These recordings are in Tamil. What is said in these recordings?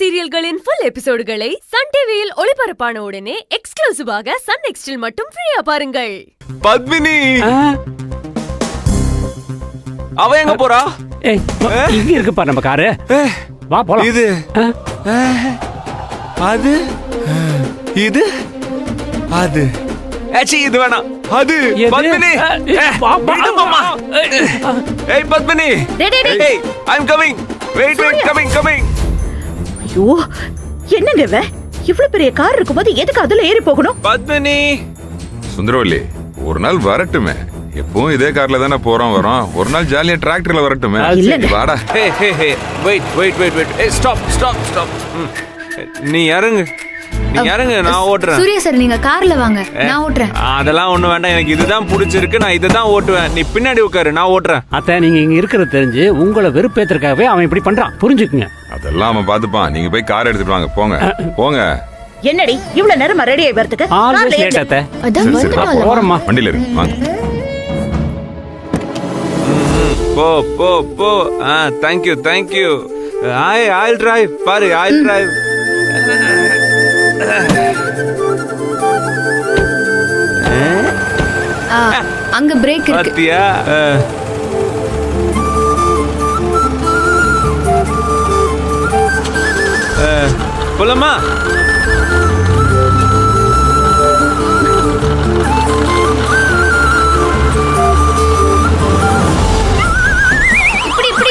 சீரியல்களின் ஃபுல் எபிசோடுகளை சன் டிவியில் ஒளிபரப்பான உடனே எக்ஸ்க்ளூசிவாக சன் நெக்ஸ்டில் மட்டும் ஃப்ரீயா பாருங்கள். பத்மினி அவ எங்க போறா? இங்க இருக்குப்பா நம்ம காரு. வா போலாம். இது அது இது அது ஏச்சி இது வேணாம். அது பத்மினி மாமா. ஏய் பத்மினி. ஏய் I am coming. Wait coming. ஐயோ என்னங்க இவ இவ்வளவு பெரிய கார் இருக்கும்போது எதுக்கு அதுல ஏறி போகணும்? பத்மினி. சுந்தரவல்லி ஒரு நாள் வரட்டுமே. எப்பவும் இதே கார்ல தானே போறோம் வரோம். ஒரு நாள் ஜாலியா டிராக்டர்ல வரட்டுமே. வாடா. வெயிட். ஏய் ஸ்டாப். நீ இறங்கு. நான் ஓட்டுறேன். சூர்யா சார் நீங்க கார்ல வாங்க, நான் ஓட்டுறேன். அதெல்லாம் ஒண்ணு வேண்டாம், எனக்கு இதுதான் பிடிச்சிருக்கு, நான் இதை தான் ஓட்டுவேன். நீ பின்னாடி உட்காரு, நான் ஓட்டுறேன். அத்தை நீங்க இங்க இருக்கிறது தெரிஞ்சு உங்களை வெறுப்பேத்திற்காகவே அவன் இப்படி பண்றான், புரிஞ்சுக்குங்க. அதெல்லாம் அவன் பாத்துப்பான். நீங்க போய் கார் எடுத்துட்டு வாங்க. போங்க. என்னடி இவ்வளவு நேரம் ரெடி ஆகி வரதுக்கு? ஆல்வேஸ் லேட் அத்தை. அதான் வந்துட்டோம். போறோம்மா. வண்டியில இருக்கு வாங்க. போ. Thank you. I'll drive. பாரு, I'll drive. அங்க பிரேக் இருக்கு. பாத்தியா? போலாமா?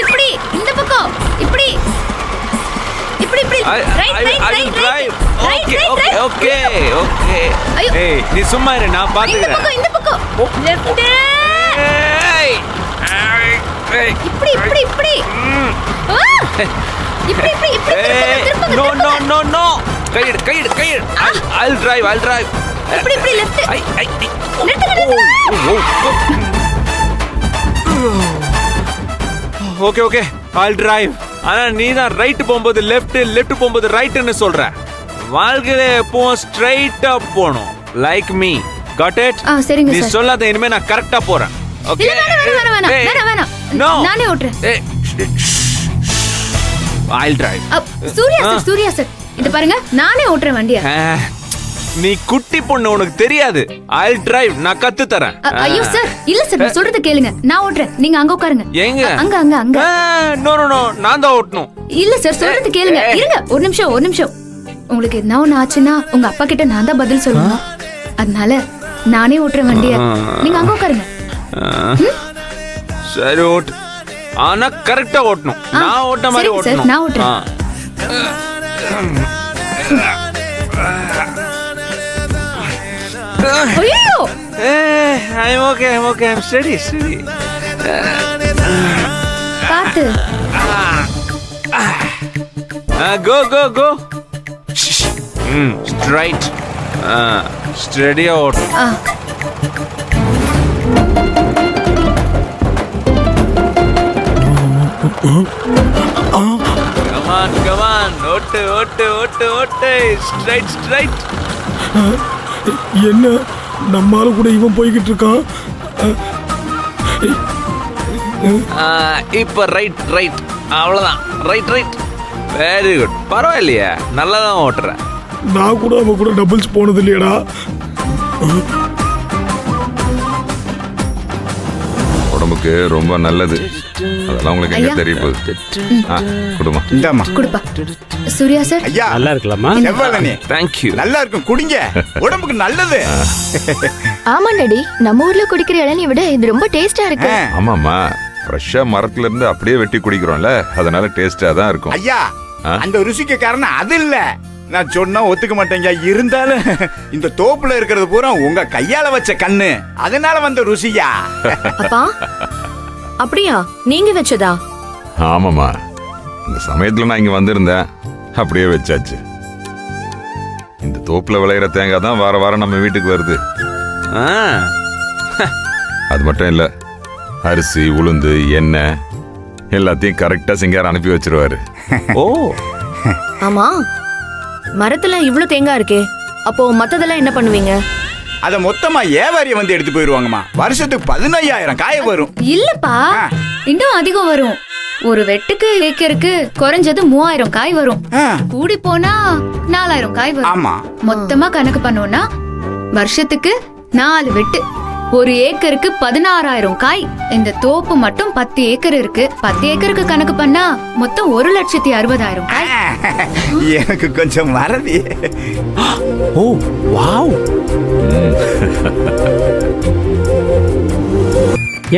இப்படி இந்த பக்கம் இப்படி ஓகே. ஏய் நீ சும்மா இரு, நான் பாத்துக்கிறேன். இந்த பக்கம் லெஃப்ட். இப்படி நோ. கையிடு. I'll drive. இப்படி லெஃப்ட். ஓகே. I'll drive. ஆனா நீ தான் ரைட் போகும்போது லெஃப்ட் போகும்போது ரைட்னு சொல்ற. வாழ்க்கையில எப்பவும் ஸ்ட்ரைட்டா போணும். Like me. Got it? சரிங்க நீ சார். சொல்லாத, இனிமே நான் கரெக்ட்டா போறேன். ஓகே. வேணாம். நானே ஓட்டுறேன். I'll drive. சூர்யா சார் இது பாருங்க, நானே ஓட்டுறேன் வண்டியை. நீ குட்டி பொண்ணு, உனக்கு தெரியாது. I'll drive. நான் கத்து தரேன். ஐயோ சார், இல்ல சார், நான் சொல்றத கேளுங்க. நான் ஓட்டுறேன், நீங்க அங்க உட்காருங்க. எங்க? அங்க. நோ, நான் தான் ஓட்டணும். இல்ல சார், சொல்றத கேளுங்க. இருங்க, ஒரு நிமிஷம். உங்களுக்கு என்ன ஒண்ணு ஆச்சுன்னா உங்க அப்பா கிட்ட நான் தான் பதில் சொல்லணும். அதனால நானே ஓட்டுறேன் வண்டியை. நீங்க அங்க உட்காருங்க. சரி ஓட்டு. ஆனா கரெக்டா ஓட்டணும். நான் ஓட்ட மாதிரி ஓட்டணும். நான் ஓட்டுறேன். ஐயோ I'm okay. I'm steady. பாத்து. Go. Straight. Steady out. Come on. ஓட்டு. Straight. என்ன நம்மால கூட இவன் போய்கிட்டு இருக்கான். இப்ப ரைட். அவ்வளவுதான். ரைட். Very good. பரவாயில்லையா, நல்லா தான் ஓட்டுறேன். நான் கூட அவன் கூட டபுள்ஸ் போனது இல்லையடா. உடம்புக்கு ரொம்ப நல்லது. அதெல்லாம் உங்களுக்கு எங்க தெரிய போகுது. குடுமா. இந்தாமா. குடுப்பா. சூர்யா சார் ஐயா நல்லா இருக்கலாமா? செவ்வாழனே. Thank you. நல்லா இருக்கும், குடிங்க. உடம்புக்கு நல்லது. ஆமா டாடி, நம்ம ஊர்ல குடிக்கிற இளநீ விட இது ரொம்ப டேஸ்டா இருக்கு. ஆமாமா, ஃப்ரெஷ்ஷா மரத்துல இருந்து அப்படியே வெட்டி குடிக்கிறோம்ல, அதனால டேஸ்டா தான் இருக்கும். ஐயா அந்த ருசிக்கு காரணம் அது இல்ல. நான் சொன்னா ஒத்துக்க மாட்டேங்க. இருந்தாலும் இந்த தோப்புல இருக்கிறது பூரா உங்க கையால வச்ச கண்ணு, அதனால வந்த ருசியா. அப்பா அப்படியா நீங்க வச்சதா? ஆமாமா, இந்த சமயத்துல நான் இங்க வந்திருந்தேன், அப்படியே வச்சாச்சு. இந்த தோப்புல விளையிற தேங்காய் தான் வாரம் நம்ம வீட்டுக்கு வருது. அது மட்டும் இல்ல, அரிசி, உளுந்து, எண்ணெய் எல்லாத்தையும் கரெக்டா சிங்கார அனுப்பி வச்சிருவாரு. ஓ ஆமா, மரத்துல இவ்வளவு தேங்காய் இருக்கே, அப்போ மத்ததெல்லாம் என்ன பண்ணுவீங்க? அத மொத்தமா ஏவாரிய வந்து எடுத்து போயிருவாங்கம்மா. வருஷத்துக்கு 15,000 காய வரும். இல்லப்பா, இன்னும் அதிகம் வரும். ஒரு வெட்டுக்கு ஏக்கருக்கு குறைஞ்சது 3000 காய் வரும். ஆ, கூடி போனா 4000 காய் வரும். ஆமா. மொத்தமா கணக்கு பண்ணோம்னா வருஷத்துக்கு 4 வெட்டு, ஒரு ஏக்கருக்கு 16000 காய். இந்த தோப்பு மட்டும் 10 ஏக்கர் இருக்கு. 10 ஏக்கருக்கு கணக்கு பண்ணா மொத்தம் 1,60,000 காய். எனக்கு கொஞ்சம் மறதி. ஓ வாவ்.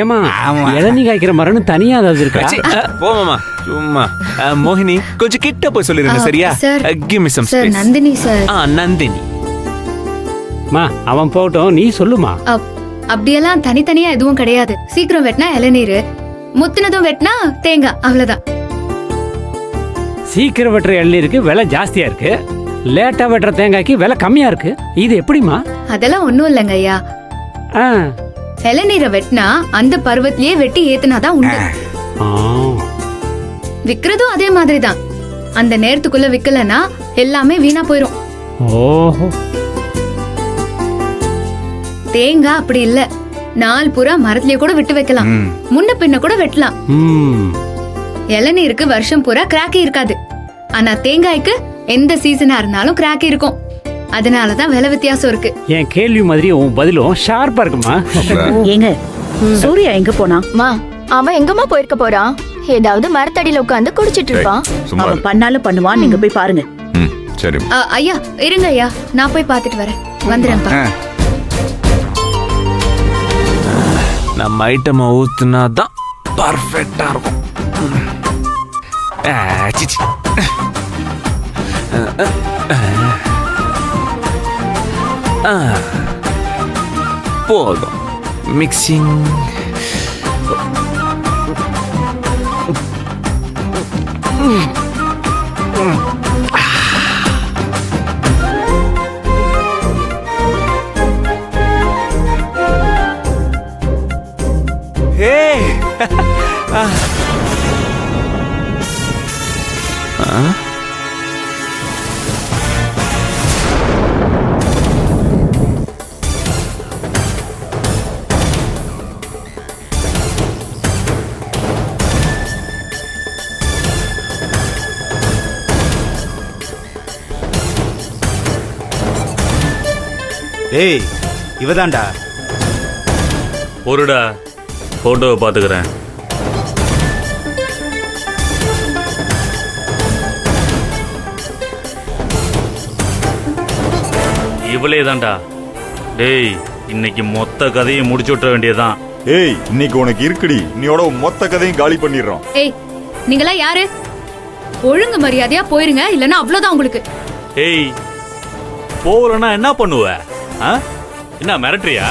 ஏமா ஆமா. இளநீ காய்க்கிற மரம்னு தனியா ஏதாவது இருக்கா? ச்சீ, போமாமா சும்மா. மோகினி கொஞ்சம் கிட்ட போய் சொல்லிருங்க சரியா? Sir. Give me some sir space. Nandini sir. Nandini. மா அவன் போகட்டும், நீ சொல்லுமா. அப்படியெல்லாம் தனித்தனியா எதுவும் கிடையாது. சீக்கிரம் வெட்டினா இளநீர், முத்துனதும் வெட்டினா தேங்காய், அவ்வளவுதான். சீக்கிரம் வெட்டுற இளநீருக்கு விலை ஜாஸ்தியா இருக்கு, லேட்டா வெட்டுற தேங்காய்க்கு விலை கம்மியா இருக்கு. இது எப்படிமா? அதெல்லாம் ஒண்ணும் இல்லைங்க ஐயா. ஆ. இளநீரை வெட்டினா அந்த பருவத்திலேயே வெட்டி ஏத்துனாதான் உண்டு. ஆ. விக்கிறதும் அதே மாதிரிதான். அந்த நேரத்துக்குள்ள விக்கலனா எல்லாமே வீணா போயிரும். ஓஹோ. தேங்காய் அப்படி இல்ல, நாள் பூரா மரத்திலேயே கூட விட்டு வைக்கலாம், முன்ன பின்ன கூட வெட்டலாம். ம். இளநீருக்கு வருஷம் பூரா கிராக்கி இருக்காது. ஆனா தேங்காய்க்கு எந்த சீசனா இருந்தாலும் கிராக்கி இருக்கும். அதனாலதான் விலை வித்தியாசம் இருக்கு. என் கேள்வி மாதிரி உன் பதிலும் ஷார்ப்பா இருக்குமா? ஏங்க சூர்யா எங்க போனா? மா அவன் எங்கம்மா போயிருக்க போறான்? ஏதாவது மரத்தடியில உட்காந்து குடிச்சிட்டு இருப்பான். சும்மா அவன் பண்ணாலும் பண்ணுவான், நீங்க போய் பாருங்க. ம் சரி. ஐயா இருங்க ஐயா, நான் போய் பாத்துட்டு வரேன். வந்துடுறேன்ப்பா. நம்ம ஐட்டமை ஊத்துனா தான் பர்ஃபெக்டா இருக்கும். சிச்சி. போதும் மிக்சிங். ஏய் இவதான்டா. பொருடா, போட்டோவை பாத்துக்கிறேன். இவளே தான்டா. டேய், இன்னைக்கு மொத்த கதையை முடிச்சு விட்டுற வேண்டியதான். ஏய் இன்னைக்கு உனக்கு இருக்குடி, நீயோட மொத்த கதையும் காலி பண்ணிடுறோம். ஏய் நீங்களா யாரு? ஒழுங்கு மரியாதையா போயிருங்க, இல்லன்னா அவ்வளவுதான் உங்களுக்கு. ஏய், போகலன்னா என்ன பண்ணுவ? என்ன மிரட்டுறியா?